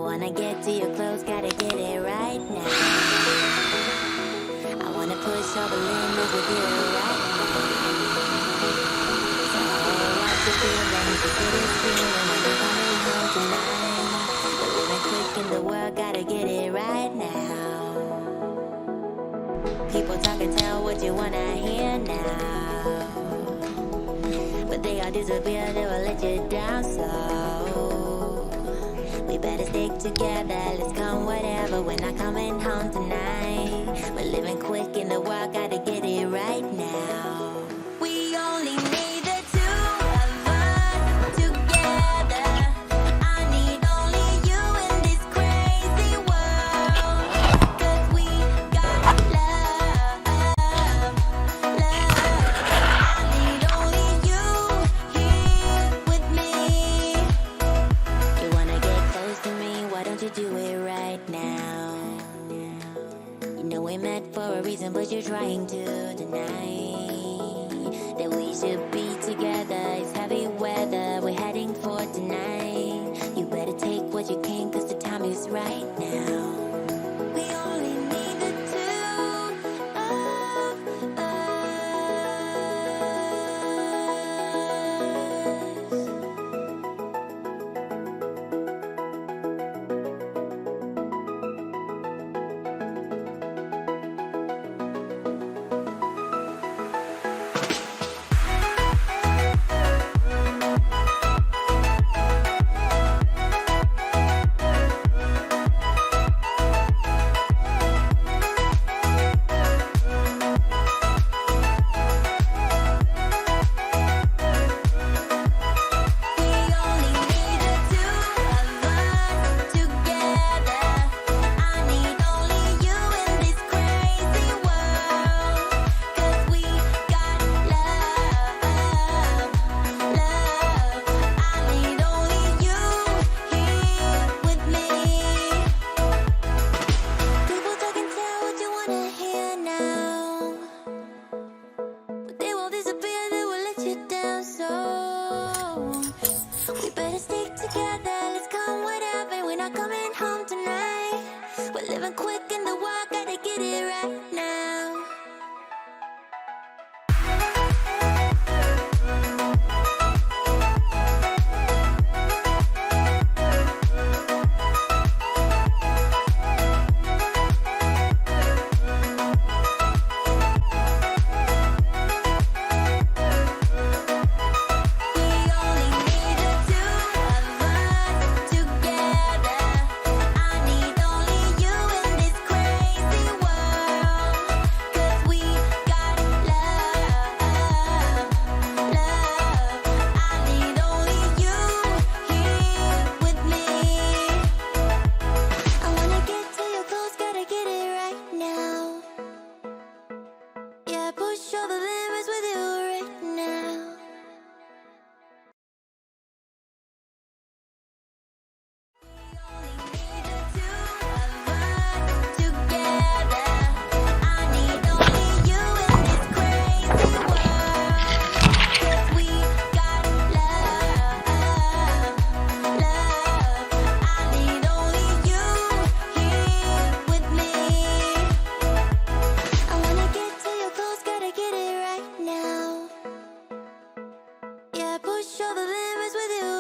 wanna get to your clothes, gotta get it right now. I wanna push all the limits with you right now. So what's the feeling? The city's feeling when you're coming home tonight. We're living quick in the world, gotta get it right now. People talk and tell what you wanna hear now, but they all disappear, they will let you down. So we better stick together, let's come whatever. We're not coming home tonight. We're living quick in the world, gotta get it right now. We only need the two of us together. I need only you in this crazy world. 'Cause we got love, love. I need only you here with me. You wanna get close to me, why don't you do it right now? You know we met for a reason, but you're trying to deny that we should be together. It's heavy weather, we're heading for tonight. You better take what you can, 'cause the time is right now. We only need the two of us. We better stick together, let's come whatever. We're not coming home tonight. We're living quick in the world, gotta get it right now. Push all the limits with you right now. We only need the two of us together. I need only you in this crazy world. 'Cause we got love, love. I need only you here with me. I wanna get to your clothes, gotta get it right now. Yeah, push all the limits with you